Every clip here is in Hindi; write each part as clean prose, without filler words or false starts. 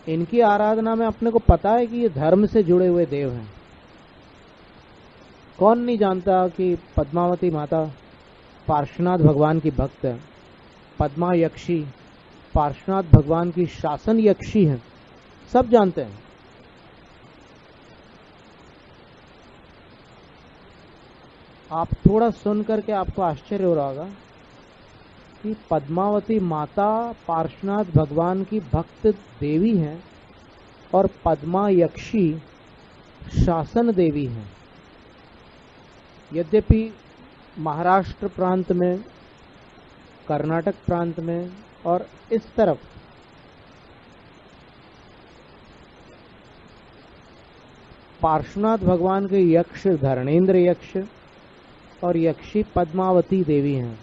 इनकी आराधना में अपने को पता है कि ये धर्म से जुड़े हुए देव हैं। कौन नहीं जानता कि पद्मावती माता पार्श्वनाथ भगवान की भक्त है, पद्मा यक्षी पार्श्वनाथ भगवान की शासन यक्षी है, सब जानते हैं। आप थोड़ा सुन करके आपको आश्चर्य हो रहा होगा कि पद्मावती माता पार्श्वनाथ भगवान की भक्त देवी हैं और पद्मा यक्षी शासन देवी हैं। यद्यपि महाराष्ट्र प्रांत में, कर्नाटक प्रांत में और इस तरफ पार्श्वनाथ भगवान के यक्ष धरणेन्द्र यक्ष और यक्षी पद्मावती देवी हैं।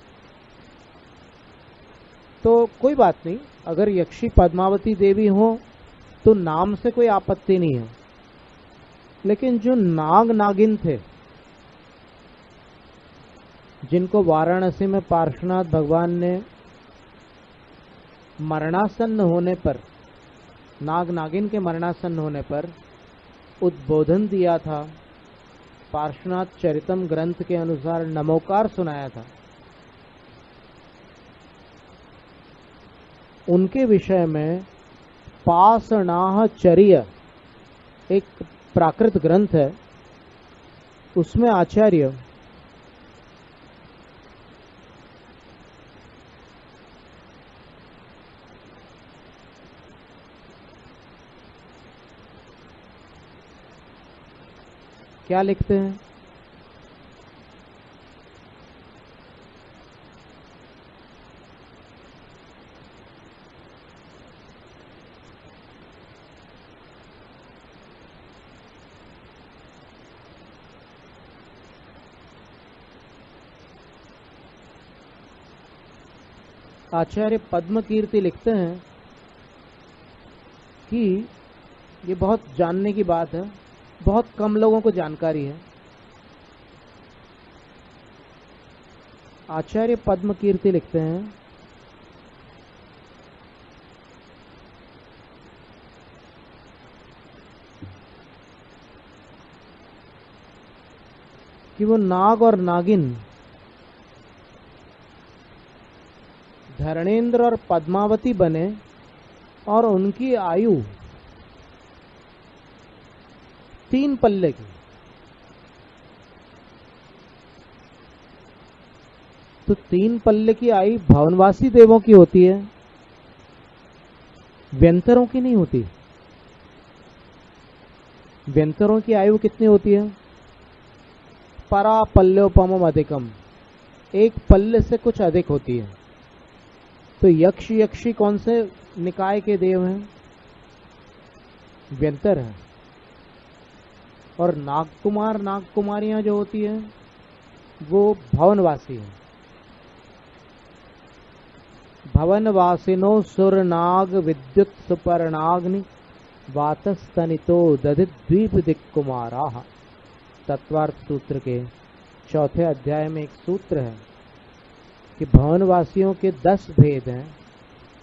तो कोई बात नहीं, अगर यक्षी पद्मावती देवी हो तो नाम से कोई आपत्ति नहीं है। लेकिन जो नाग नागिन थे, जिनको वाराणसी में पार्श्वनाथ भगवान ने मरणासन्न होने पर, नाग नागिन के मरणासन्न होने पर उद्बोधन दिया था, पार्श्वनाथ चरितम ग्रंथ के अनुसार नमोकार सुनाया था, उनके विषय में पाषाणाचर्य एक प्राकृत ग्रंथ है, उसमें आचार्य क्या लिखते हैं? आचार्य पद्म कीर्ति लिखते हैं कि ये बहुत जानने की बात है, बहुत कम लोगों को जानकारी है। आचार्य पद्म कीर्ति लिखते हैं कि वो नाग और नागिन धरणेन्द्र और पद्मावती बने और उनकी आयु 3 पल्ले की। तो 3 पल्ले की आयु भवनवासी देवों की होती है, व्यंतरों की नहीं होती। व्यंतरों की आयु कितनी होती है? परा पल्योपमम अधिकम, 1 पल्ले से कुछ अधिक होती है। तो यक्ष यक्षी कौन से निकाय के देव हैं? व्यंतर हैं। और नागकुमार नागकुमारियां जो होती हैं वो भवनवासी हैं। भवनवासिनो सुरनाग विद्युत सुपर्णाग्नि वातस्तनितो दधित द्वीप दिक्कुमाराः। तत्वार्थ सूत्र के 4थे अध्याय में एक सूत्र है कि भवनवासियों के 10 भेद हैं,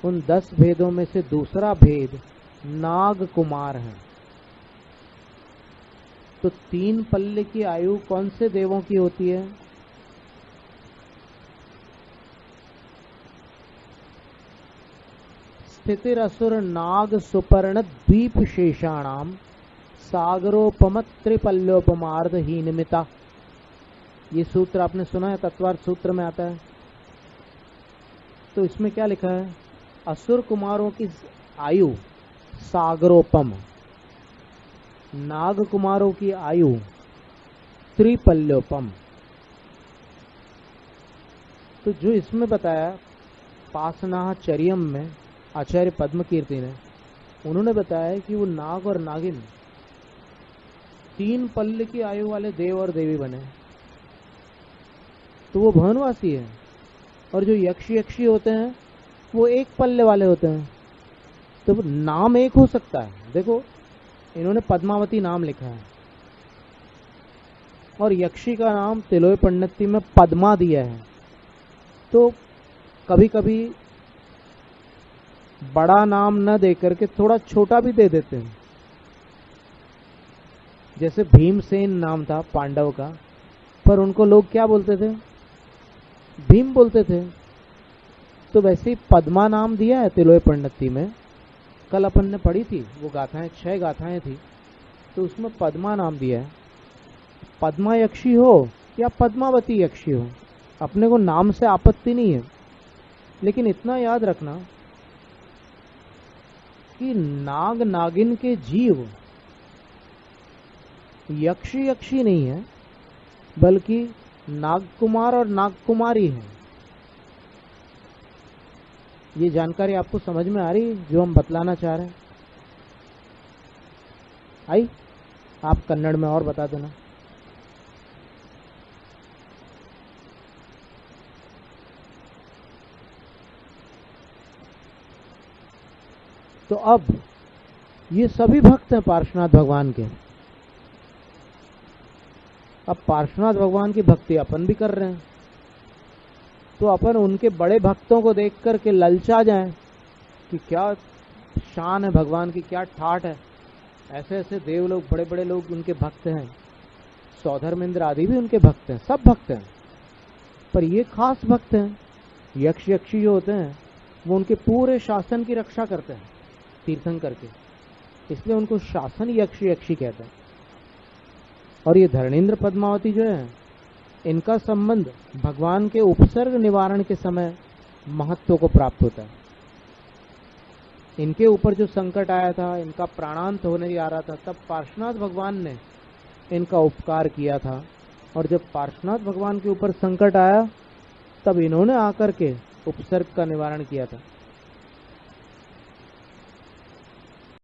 उन 10 भेदों में से दूसरा भेद नाग कुमार है। तो 3 पल्ले की आयु कौन से देवों की होती है? स्थितिरसुर नाग सुपर्ण द्वीप शेषाणाम सागरोपम त्रिपल्योपमार्ध हीनमिता। ये सूत्र आपने सुना है, तत्वार्थ सूत्र में आता है। तो इसमें क्या लिखा है? असुर कुमारों की आयु सागरोपम, नाग कुमारों की आयु त्रिपल्योपम। तो जो इसमें बताया पाषाणाचर्यम में आचार्य पद्म कीर्ति ने, उन्होंने बताया कि वो नाग और नागिन 3 पल्ले की आयु वाले देव और देवी बने, तो वो भवनवासी है। और जो यक्ष यक्षी होते हैं वो 1 पल्ले वाले होते हैं। तो नाम एक हो सकता है। देखो, इन्होंने पद्मावती नाम लिखा है और यक्षी का नाम तिलोय पंडिती में पद्मा दिया है। तो कभी कभी बड़ा नाम न दे करके थोड़ा छोटा भी दे देते हैं। जैसे भीमसेन नाम था पांडव का, पर उनको लोग क्या बोलते थे? भीम बोलते थे। तो वैसे ही पद्मा नाम दिया है तिलोय परिणति में, कल अपन ने पढ़ी थी वो गाथाएं, 6 गाथाएं थी, तो उसमें पद्मा नाम दिया है। पद्मा यक्षी हो या पद्मावती यक्षी हो, अपने को नाम से आपत्ति नहीं है, लेकिन इतना याद रखना कि नाग नागिन के जीव यक्षी यक्षी नहीं है, बल्कि नागकुमार और नागकुमारी है। ये जानकारी आपको समझ में आ रही है जो हम बतलाना चाह रहे हैं? आई? आप कन्नड़ में और बता देना। तो अब ये सभी भक्त हैं पार्श्वनाथ भगवान के। अब पार्श्वनाथ भगवान की भक्ति अपन भी कर रहे हैं, तो अपन उनके बड़े भक्तों को देख करके ललचा जाएं कि क्या शान है भगवान की, क्या ठाठ है। ऐसे ऐसे देव लोग, बड़े बड़े लोग उनके भक्त हैं, सौधर्मेंद्र आदि भी उनके भक्त हैं, सब भक्त हैं। पर ये खास भक्त हैं, यक्ष यक्षी जो होते हैं वो उनके पूरे शासन की रक्षा करते हैं तीर्थंकर के, इसलिए उनको शासन यक्ष यक्षी कहते हैं। और ये धरणेन्द्र पद्मावती जो है, इनका संबंध भगवान के उपसर्ग निवारण के समय महत्व को प्राप्त होता है। इनके ऊपर जो संकट आया था, इनका प्राणांत होने आ रहा था, तब पार्श्वनाथ भगवान ने इनका उपकार किया था। और जब पार्श्वनाथ भगवान के ऊपर संकट आया, तब इन्होंने आकर के उपसर्ग का निवारण किया था।